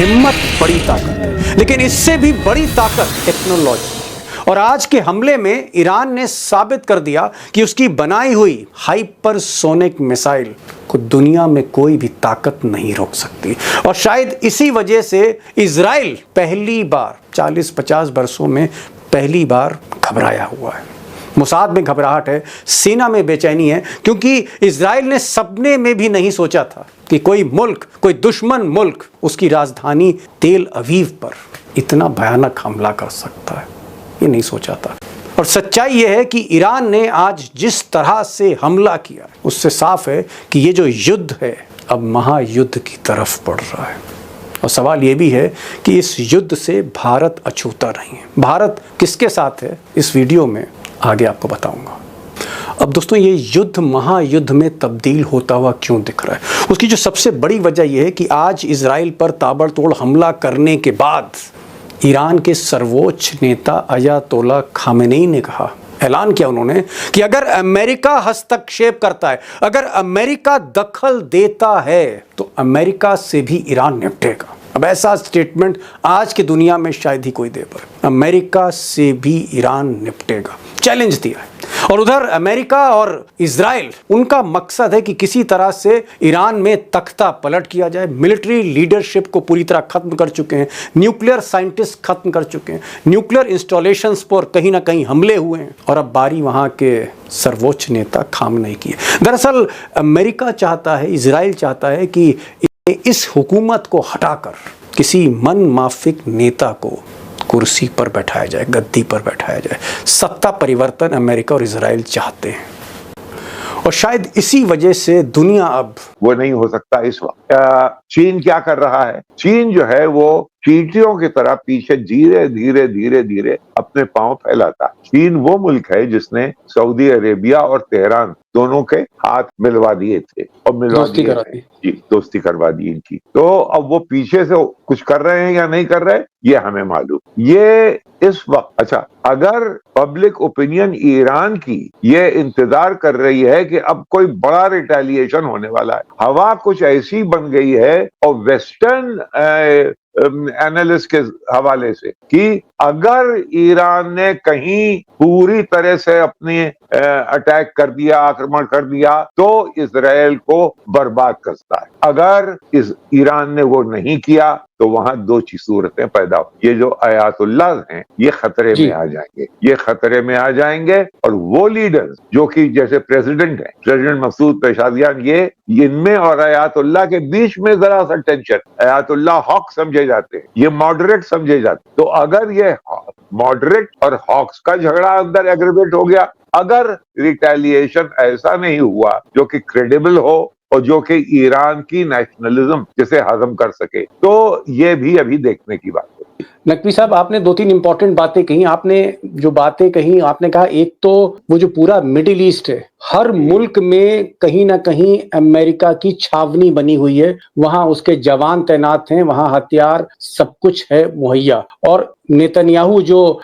हिम्मत बड़ी ताकत है, लेकिन इससे भी बड़ी ताकत टेक्नोलॉजी है। और आज के हमले में ईरान ने साबित कर दिया कि उसकी बनाई हुई हाइपरसोनिक मिसाइल को दुनिया में कोई भी ताकत नहीं रोक सकती। और शायद इसी वजह से इजराइल पहली बार 40-50 वर्षों में पहली बार घबराया हुआ है। मोसाद में घबराहट है, सेना में बेचैनी है, क्योंकि इजराइल ने सपने में भी नहीं सोचा था कि कोई मुल्क, कोई दुश्मन मुल्क उसकी राजधानी तेल अवीव पर इतना भयानक हमला कर सकता है। ये नहीं सोचा था। और सच्चाई ये है कि ईरान ने आज जिस तरह से हमला किया, उससे साफ है कि ये जो युद्ध है अब महायुद्ध की तरफ बढ़ रहा है। और सवाल ये भी है कि इस युद्ध से भारत अछूता नहीं है। भारत किसके साथ है, इस वीडियो में आगे आपको बताऊंगा। अब दोस्तों, ये युद्ध महायुद्ध में तब्दील होता हुआ क्यों दिख रहा है? उसकी जो सबसे बड़ी वजह यह है कि आज इजराइल पर ताबड़तोड़ हमला करने के बाद ईरान के सर्वोच्च नेता अयातोला खामेनेई ने कहा, ऐलान किया उन्होंने कि अगर अमेरिका हस्तक्षेप करता है, अगर अमेरिका दखल देता है, तो अमेरिका से भी ईरान निपटेगा। अब ऐसा स्टेटमेंट आज की दुनिया में शायद ही कोई दे पाए। अमेरिका से भी ईरान निपटेगा, चैलेंज दिया है। और उधर अमेरिका और इजराइल, उनका मकसद है कि किसी तरह से ईरान में तख्ता पलट किया जाए। मिलिट्री लीडरशिप को पूरी तरह खत्म कर चुके हैं, न्यूक्लियर साइंटिस्ट खत्म कर चुके हैं, न्यूक्लियर इंस्टॉलेशंस पर कहीं ना कहीं हमले हुए हैं। और अब बारी वहां के सर्वोच्च नेता खामनेई की है। दरअसल अमेरिका चाहता है, इजराइल चाहता है कि इस हुकूमत को हटाकर किसी मन माफिक नेता को कुर्सी पर बैठाया जाए, गद्दी पर बैठाया जाए। सत्ता परिवर्तन अमेरिका और इजराइल चाहते हैं। और शायद इसी वजह से दुनिया अब वो नहीं हो सकता इस वक्त। चीन क्या कर रहा है? चीन जो है वो चींटियों की तरह पीछे धीरे धीरे धीरे धीरे अपने पांव फैलाता। चीन वो मुल्क है जिसने सऊदी अरेबिया और तेहरान दोनों के हाथ मिलवा दिए थे और दोस्ती करवा दी इनकी। तो अब वो पीछे से कुछ कर रहे हैं या नहीं कर रहे, ये हमें मालूम। ये इस वक्त अच्छा, अगर पब्लिक ओपिनियन ईरान की ये इंतजार कर रही है कि अब कोई बड़ा रिटेलिएशन होने वाला है, हवा कुछ ऐसी बन गई है और वेस्टर्न एनालिस्ट के हवाले से कि अगर ईरान ने कहीं पूरी तरह से अपनी अटैक कर दिया, आक्रमण कर दिया, तो इजराइल को बर्बाद कर सकता है। अगर इस ईरान ने वो नहीं किया तो वहां दो सूरतें पैदा हो। ये जो अयातुल्ला हैं ये खतरे में आ जाएंगे, ये खतरे में आ जाएंगे। और वो लीडर्स जो कि जैसे प्रेसिडेंट हैं, प्रेसिडेंट मसूद पेशादियान, ये इनमें और अयातुल्ला के बीच में जरा सा टेंशन, अयातुल्ला हॉक समझे जाते हैं, ये मॉडरेट समझे जाते हैं। तो अगर ये मॉडरेट और हॉक्स का झगड़ा अंदर एग्रीवेट हो गया, अगर रिटेलिएशन ऐसा नहीं हुआ जो कि क्रेडिबल हो और जो कि ईरान की नेशनलिज्म जिसे हजम कर सके, तो ये भी अभी देखने की बात है। नकवी साहब, आपने 2-3 इंपॉर्टेंट बातें कही। आपने जो बातें कही, आपने कहा एक तो वो जो पूरा मिडिल ईस्ट है, हर मुल्क में कहीं ना कहीं अमेरिका की छावनी बनी हुई है, वहां उसके जवान तैनात हैं, वहां हथियार सब कुछ है मुहैया। और नेतन्याहू जो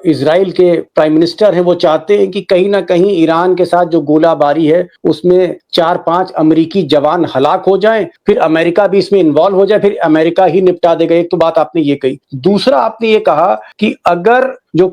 इजराइल के प्राइम मिनिस्टर हैं, वो चाहते हैं कि कहीं ना कहीं ईरान के साथ जो गोलाबारी है उसमें 4-5 अमेरिकी जवान हलाक हो जाएं, फिर अमेरिका भी इसमें इन्वॉल्व हो जाए, फिर अमेरिका ही निपटा देगा। एक तो बात आपने ये कही। दूसरा आपने ये कहा कि अगर जो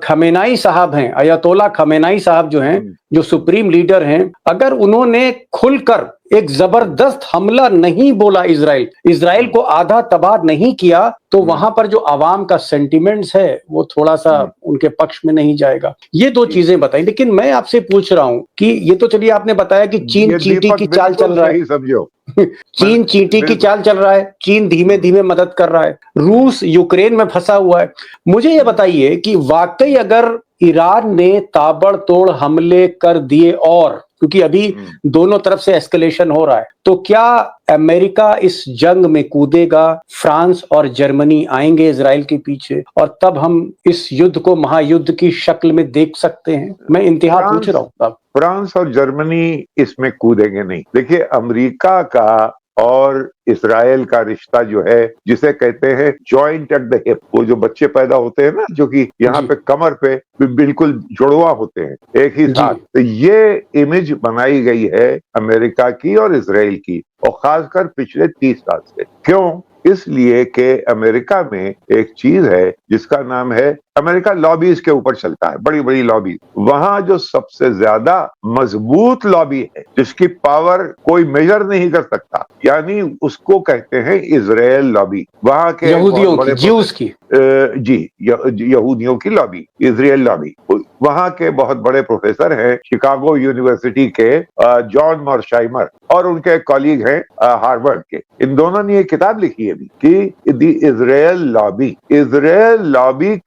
खमेनाई साहब हैं, अयतोला खमेनाई साहब जो हैं, जो सुप्रीम लीडर हैं, अगर उन्होंने खुलकर एक जबरदस्त हमला नहीं बोला, इजराइल को आधा तबाह नहीं किया, तो वहां पर जो आवाम का सेंटिमेंट्स है वो थोड़ा सा उनके पक्ष में नहीं जाएगा। ये दो चीजें बताई। लेकिन मैं आपसे पूछ रहा हूं कि ये तो चलिए आपने बताया कि चीन चींटी की चाल चल रहा है, समझो चीन चींटी की चाल चल रहा है, चीन धीमे धीमे मदद कर रहा है, रूस यूक्रेन में फंसा हुआ है। मुझे ये बताइए कि वाकई अगर ईरान ने ताबड़तोड़ हमले कर दिए, और क्योंकि अभी दोनों तरफ से एस्केलेशन हो रहा है, तो क्या अमेरिका इस जंग में कूदेगा? फ्रांस और जर्मनी आएंगे इजराइल के पीछे, और तब हम इस युद्ध को महायुद्ध की शक्ल में देख सकते हैं? मैं इंतहा पूछ रहा हूं। फ्रांस और जर्मनी इसमें कूदेंगे नहीं। देखिए, अमेरिका का और इजराइल का रिश्ता जो है, जिसे कहते हैं जॉइंट एट द हिप, वो जो बच्चे पैदा होते हैं ना, जो कि यहाँ पे कमर पे बिल्कुल जुड़वा होते हैं एक ही साथ, तो ये इमेज बनाई गई है अमेरिका की और इजराइल की। और खासकर पिछले 30 साल से। क्यों? इसलिए कि अमेरिका में एक चीज है जिसका नाम है, अमेरिका लॉबीज के ऊपर चलता है, बड़ी बड़ी लॉबी। वहां जो सबसे ज्यादा मजबूत लॉबी है, जिसकी पावर कोई मेजर नहीं कर सकता, यानी उसको कहते हैं इजराइल लॉबी। वहां के यहूदियों की, ज्यूज की, जी, यहूदियों की लॉबी, इजराइल लॉबी। वहां के बहुत बड़े प्रोफेसर हैं शिकागो यूनिवर्सिटी के, जॉन मॉर्शाइमर, और उनके कॉलीग हैं हार्वर्ड के। इन दोनों ने ये किताब लिखी है कि द इजराइल लॉबी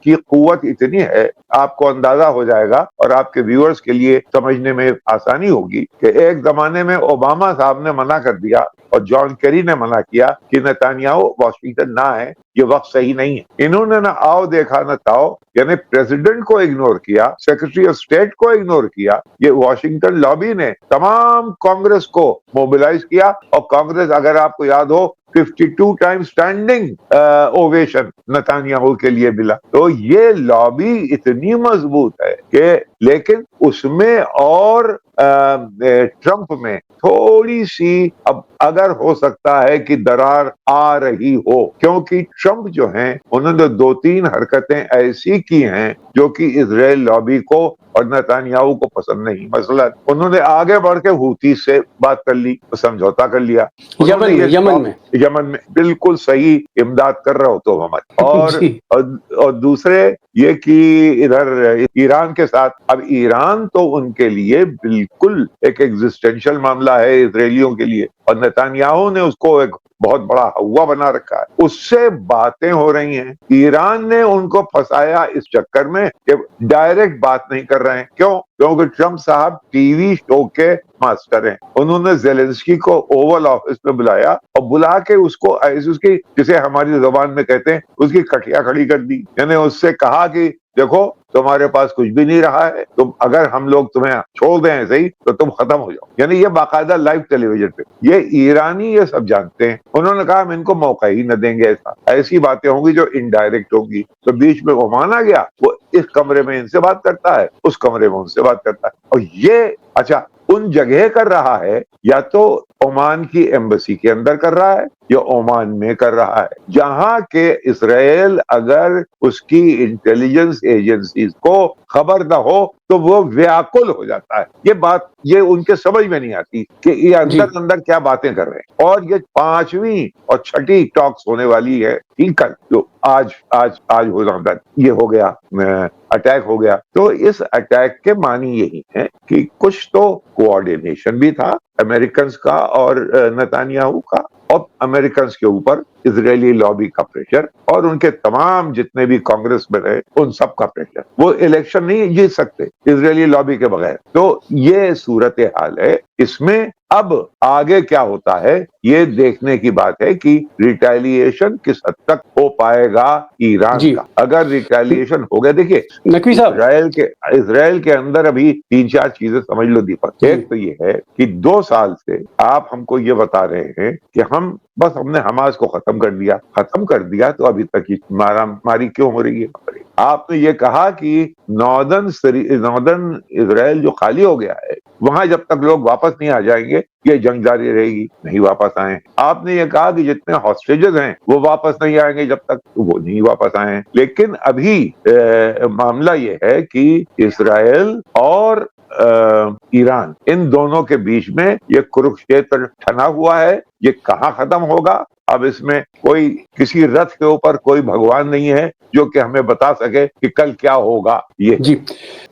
की कुव्वत इतनी है, आपको अंदाजा हो जाएगा और आपके व्यूअर्स के लिए समझने में आसानी होगी कि एक जमाने में ओबामा साहब ने मना कर दिया और जॉन केरी ने मना किया कि नेतन्याहू वाशिंगटन ना है, ये वक्त सही नहीं है। इन्होंने ना आओ देखा न ताओ, यानी प्रेसिडेंट को इग्नोर किया, सेक्रेटरी ऑफ स्टेट को इग्नोर किया। ये वॉशिंगटन लॉबी ने तमाम कांग्रेस को मोबिलाइज किया, और कांग्रेस, अगर आपको याद हो, 52 टाइम स्टैंडिंग ओवेशन नेतन्याहू के लिए मिला। तो ये लॉबी इतनी मजबूत है कि, लेकिन उसमें और ट्रंप में थोड़ी सी, अब अगर हो सकता है कि दरार आ रही हो, क्योंकि ट्रंप जो हैं उन्होंने 2-3 हरकतें ऐसी की हैं जो कि इजराइल लॉबी को और नेतन्याहू को पसंद नहीं। मसलन उन्होंने आगे बढ़ के हूती से बात कर ली, समझौता कर लिया। यमन में बिल्कुल सही इमदाद कर रहे हो तो हमारे, और दूसरे ये कि इधर ईरान के साथ, अब ईरान तो उनके लिए बिल्कुल एक एग्जिस्टेंशियल मामला है इजरायलियों के लिए, और नेतन्याहू ने उसको एक बहुत बड़ा हवा बना रखा है, उससे बातें हो रही हैं। ईरान ने उनको फंसाया इस चक्कर में कि डायरेक्ट बात नहीं कर रहे हैं। क्यों? क्योंकि ट्रंप साहब टीवी शो के मास्टर हैं। उन्होंने जेलेंस्की को ओवल ऑफिस में बुलाया और बुला के उसको उसकी, जिसे हमारी जुबान में कहते हैं, उसकी कटिया खड़ी कर दी। यानी उससे कहा कि देखो, तुम्हारे पास कुछ भी नहीं रहा है, तुम, अगर हम लोग तुम्हें छोड़ दें ऐसे ही तो तुम खत्म हो जाओ। यानी ये बाकायदा लाइव टेलीविजन पे, ये ईरानी ये सब जानते हैं। उन्होंने कहा हम इनको मौका ही न देंगे, ऐसी बातें होंगी जो इनडायरेक्ट होंगी। तो बीच में ओमान आ गया, वो इस कमरे में इनसे बात करता है, उस कमरे में उनसे बात करता है, और ये अच्छा उन जगह कर रहा है, या तो ओमान की एम्बेसी के अंदर कर रहा है या ओमान में कर रहा है, जहां के इसराइल अगर उसकी इंटेलिजेंस एजेंसीज को खबर न हो तो वो व्याकुल हो जाता है। ये बात ये उनके समझ में नहीं आती कि ये अंदर अंदर क्या बातें कर रहे हैं। और ये 5वीं और 6ठी टॉक्स होने वाली है, ठीक है, जो आज हो रहा, ये हो गया, अटैक हो गया। तो इस अटैक के मानी यही है कि कुछ तो कोऑर्डिनेशन भी था अमेरिकन का और नेतन्याहू का, और अमेरिकन के ऊपर इजरायली लॉबी का प्रेशर, और उनके तमाम जितने भी कांग्रेसमैन है उन सब का प्रेशर। वो इलेक्शन नहीं जीत सकते इजरायली लॉबी के बगैर। तो ये सूरत हाल है। इसमें अब आगे क्या होता है ये देखने की बात है कि रिटेलिएशन किस हद तक हो पाएगा ईरान का। अगर रिटेलिएशन हो गया, देखिए इजराइल के अंदर अभी 3-4 चीजें समझ लो दीपक। एक तो ये है कि 2 साल से आप हमको ये बता रहे हैं कि हमने हमास को खत्म कर दिया, तो अभी तक मारी क्यों हो रही है? आपने ये कहा कि नॉर्दर्न इजराइल जो खाली हो गया है, वहां जब तक लोग वापस नहीं आ जाएंगे ये जंग जारी रहेगी, नहीं वापस आए। आपने ये कहा कि जितने हॉस्टेजेस हैं वो वापस नहीं आएंगे जब तक, तो वो नहीं वापस आए। लेकिन अभी मामला ये है कि इजराइल और ईरान, इन दोनों के बीच में ये कुरुक्षेत्र ठना हुआ है। ये कहाँ खत्म होगा? अब इसमें कोई, किसी रथ के ऊपर कोई भगवान नहीं है जो कि हमें बता सके कि कल क्या होगा। ये जी,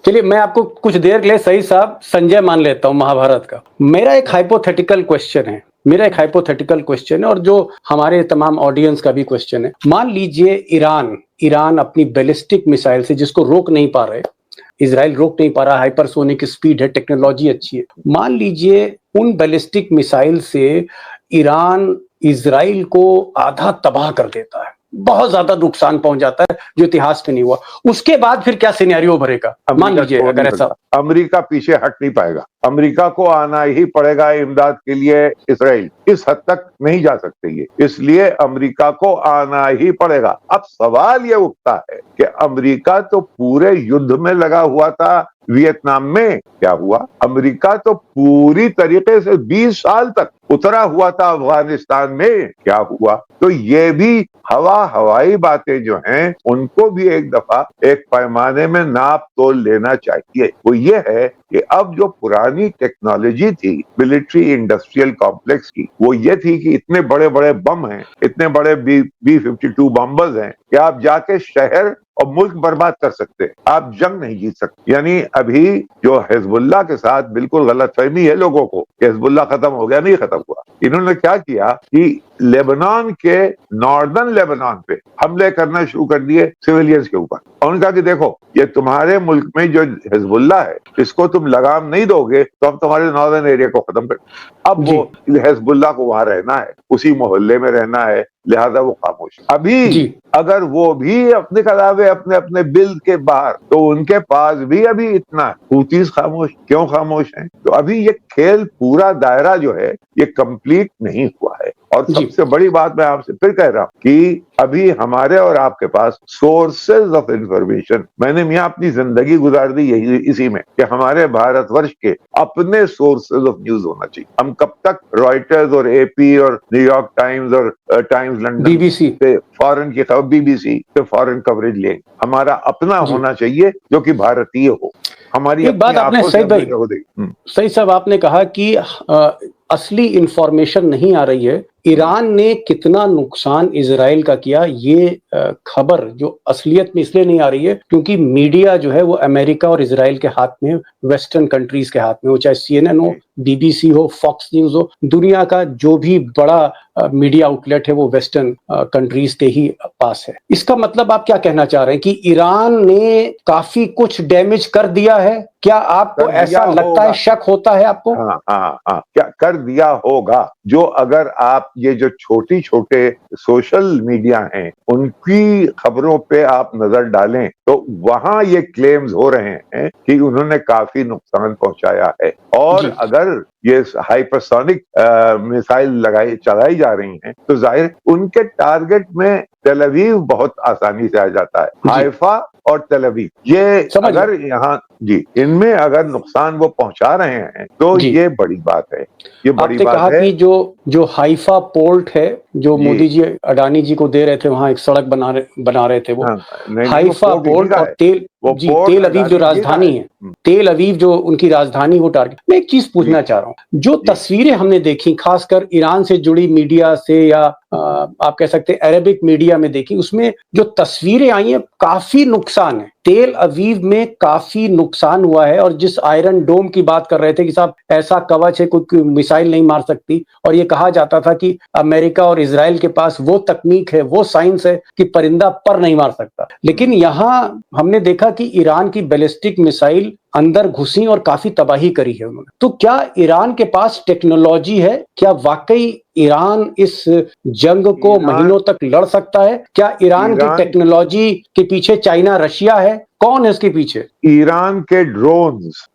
चलिए मैं आपको कुछ देर के लिए सही साहब संजय मान लेता हूं महाभारत का। मेरा एक हाइपोथेटिकल क्वेश्चन है और जो हमारे तमाम ऑडियंस का भी क्वेश्चन है। मान लीजिए ईरान अपनी बैलिस्टिक मिसाइल से, जिसको रोक नहीं पा रहे, इजराइल रोक नहीं पा रहा, हाइपरसोनिक स्पीड है, टेक्नोलॉजी अच्छी है, मान लीजिए उन बैलिस्टिक मिसाइल से ईरान इजराइल को आधा तबाह कर देता है, बहुत ज्यादा नुकसान पहुंच जाता है जो इतिहास में नहीं हुआ, उसके बाद फिर क्या सिनेरियो भरेगा? मान लीजिए अगर ऐसा, अमेरिका पीछे हट नहीं पाएगा, अमेरिका को आना ही पड़ेगा इमदाद के लिए। इजराइल इस हद तक नहीं जा सकते ये, इसलिए अमेरिका को आना ही पड़ेगा। अब सवाल ये उठता है कि अमेरिका तो पूरे युद्ध में लगा हुआ था वियतनाम में क्या हुआ? अमेरिका तो पूरी तरीके से 20 साल तक उतरा हुआ था अफगानिस्तान में, क्या हुआ? तो ये भी हवाई बातें जो हैं उनको भी एक दफा एक पैमाने में नाप तोल लेना चाहिए। वो ये है कि अब जो पुरानी टेक्नोलॉजी थी मिलिट्री इंडस्ट्रियल कॉम्प्लेक्स की, वो ये थी कि इतने बड़े बड़े बम हैं, इतने बड़े B-52 बम्बर्स हैं कि आप जाके शहर और मुल्क बर्बाद कर सकते हैं, आप जंग नहीं जीत सकते। यानी अभी जो हिजबुल्लाह के साथ बिल्कुल गलतफहमी है लोगों को कि हिजबुल्लाह खत्म हो गया, नहीं खत्म हुआ। इन्होंने क्या किया कि लेबनान के नॉर्दर्न लेबनान पे हमले करना शुरू कर दिए सिविलियंस के ऊपर, और उन्होंने कहा कि देखो ये तुम्हारे मुल्क में जो हिजबुल्लाह है इसको तुम लगाम नहीं दोगे तो हम तुम्हारे नॉर्दर्न एरिया को खत्म कर। अब वो हिजबुल्लाह को वहां रहना है, उसी मोहल्ले में रहना है, लिहाजा वो खामोश। अभी अगर वो भी अपने कलावे अपने अपने बिल के बाहर, तो उनके पास भी अभी इतना हूतीस खामोश। क्यों खामोश हैं? तो अभी ये खेल पूरा दायरा जो है ये कंप्लीट नहीं हुआ है। और सबसे बड़ी बात मैं आपसे फिर कह रहा हूं कि अभी हमारे और आपके पास सोर्सेज ऑफ इंफॉर्मेशन, मैंने मियां अपनी जिंदगी गुजार दी यही इसी में कि हमारे भारतवर्ष के अपने सोर्सेज ऑफ न्यूज होना चाहिए। हम कब तक रॉयटर्स और AP और न्यूयॉर्क टाइम्स और टाइम्स लंदन BBC से फॉरेन की खबर, BBC से फॉरेन कवरेज लेंगे? हमारा अपना होना चाहिए जो कि भारतीय हो। हमारी एक बात आपने सही साहब आपने कहा कि असली इंफॉर्मेशन नहीं आ रही है। ईरान ने कितना नुकसान इजराइल का किया, ये खबर जो असलियत में इसलिए नहीं आ रही है क्योंकि मीडिया जो है वो अमेरिका और इजराइल के हाथ में, वेस्टर्न कंट्रीज के हाथ में हो, चाहे CNN हो, BBC हो, फॉक्स न्यूज हो, दुनिया का जो भी बड़ा मीडिया आउटलेट है वो वेस्टर्न कंट्रीज के ही पास है। इसका मतलब आप क्या कहना चाह रहे हैं कि ईरान ने काफी कुछ डैमेज कर दिया है? क्या आपको ऐसा लगता है, शक होता है आपको? हाँ, क्या कर दिया होगा? जो अगर आप ये जो छोटी छोटे सोशल मीडिया हैं उनकी खबरों पे आप नजर डालें तो वहां ये क्लेम्स हो रहे हैं कि उन्होंने काफी नुकसान पहुंचाया है। और अगर ये हाइपरसोनिक मिसाइल चलाई जा रही हैं तो जाहिर उनके टारगेट में तेल अवीव बहुत आसानी से आ जाता है, हाइफा और तेल अवीव। ये अगर यहाँ इनमें अगर नुकसान वो पहुंचा रहे हैं तो ये बड़ी बात है। ये बड़ी आपने बात कहा है कि जो हाइफा पोर्ट है जो मोदी जी अडानी जी को दे रहे थे, वहां एक सड़क बना रहे थे वो हाइफा पोर्ट और तेल अवीव जो राजधानी है, तेल अवीव जो उनकी राजधानी, वो टारगेट। मैं एक चीज पूछना चाह रहा हूँ, जो तस्वीरें हमने देखी खासकर ईरान से जुड़ी मीडिया से या आप कह सकते हैं अरेबिक मीडिया में देखी, उसमें जो तस्वीरें आई हैं काफी नुकसान है। तेल अवीव में काफी नुकसान हुआ है। और जिस आयरन डोम की बात कर रहे थे कि साहब ऐसा कवच है कोई मिसाइल नहीं मार सकती, और ये कहा जाता था कि अमेरिका और इजराइल के पास वो तकनीक है, वो साइंस है कि परिंदा पर नहीं मार सकता, लेकिन यहां हमने देखा कि ईरान की बैलिस्टिक मिसाइल अंदर घुसी और काफी तबाही करी है उन्होंने। तो क्या ईरान के पास टेक्नोलॉजी है? क्या वाकई ईरान इस जंग को महीनों तक लड़ सकता है? क्या ईरान की टेक्नोलॉजी के पीछे चाइना, रशिया है? कौन है इसके पीछे? ईरान के ड्रोन्स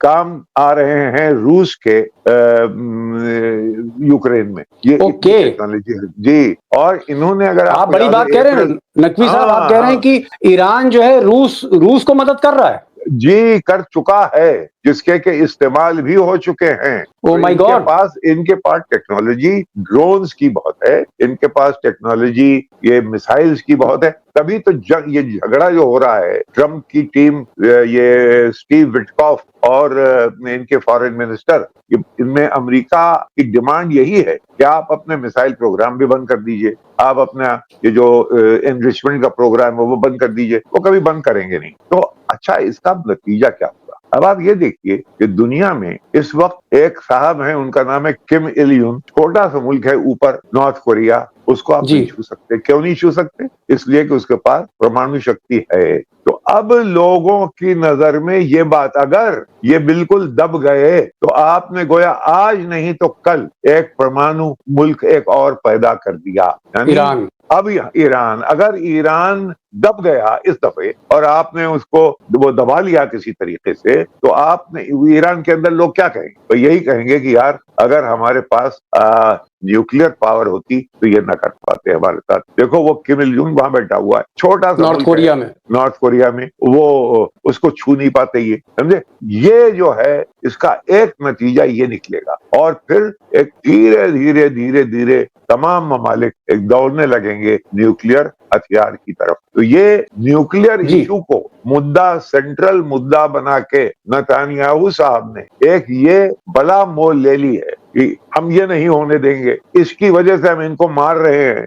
काम आ रहे हैं रूस के यूक्रेन में, ये टेक्नोलॉजी है और इन्होंने अगर आप बड़ी बात कह रहे हैं नकवी साहब, आप कह रहे हैं कि ईरान जो है रूस को मदद कर रहा है। कर चुका है, जिसके के इस्तेमाल भी हो चुके हैं। Oh my God! इनके पास टेक्नोलॉजी ड्रोन्स की बहुत है, इनके पास टेक्नोलॉजी ये मिसाइल्स की बहुत है। तभी तो ये झगड़ा जो हो रहा है, ट्रम्प की टीम, ये स्टीव विटकॉफ और इनके फॉरेन मिनिस्टर, इनमें अमेरिका की डिमांड यही है कि आप अपने मिसाइल प्रोग्राम भी बंद कर दीजिए, आप अपना ये जो एनरिचमेंट का प्रोग्राम है वो बंद कर दीजिए। वो कभी बंद करेंगे नहीं। तो अच्छा, इसका नतीजा क्या होगा? अब आप ये देखिए कि दुनिया में इस वक्त एक साहब हैं, उनका नाम है किम इल यून, छोटा सा मुल्क है ऊपर, नॉर्थ कोरिया, उसको आप नहीं छू सकते। क्यों नहीं छू सकते? इसलिए कि उसके पास परमाणु शक्ति है। तो अब लोगों की नजर में ये बात, अगर ये बिल्कुल दब गए तो आपने गोया आज नहीं तो कल एक परमाणु मुल्क एक और पैदा कर दिया, यानी ईरान। अब ईरान, अगर ईरान दब गया इस दफे और आपने उसको वो दबा लिया किसी तरीके से, तो आपने ईरान के अंदर लोग क्या कहेंगे? तो यही कहेंगे कि यार अगर हमारे पास न्यूक्लियर पावर होती तो ये ना कर पाते हमारे साथ। देखो वो किम इल जून वहां बैठा हुआ है, छोटा सा नॉर्थ मुल्क कोरिया है, में। नॉर्थ कोरिया में, वो उसको छू नहीं पाते, ये समझे। ये जो है इसका एक नतीजा ये निकलेगा और फिर एक धीरे धीरे धीरे धीरे तमाम ममालिक एक दौड़ने लगेंगे न्यूक्लियर हथियार की तरफ। तो ये न्यूक्लियर जी। इशू को मुद्दा, सेंट्रल मुद्दा बना के नेतन्याहू साहब ने एक ये बला मोल ले ली है कि हम ये नहीं होने देंगे, इसकी वजह से हम इनको मार रहे हैं,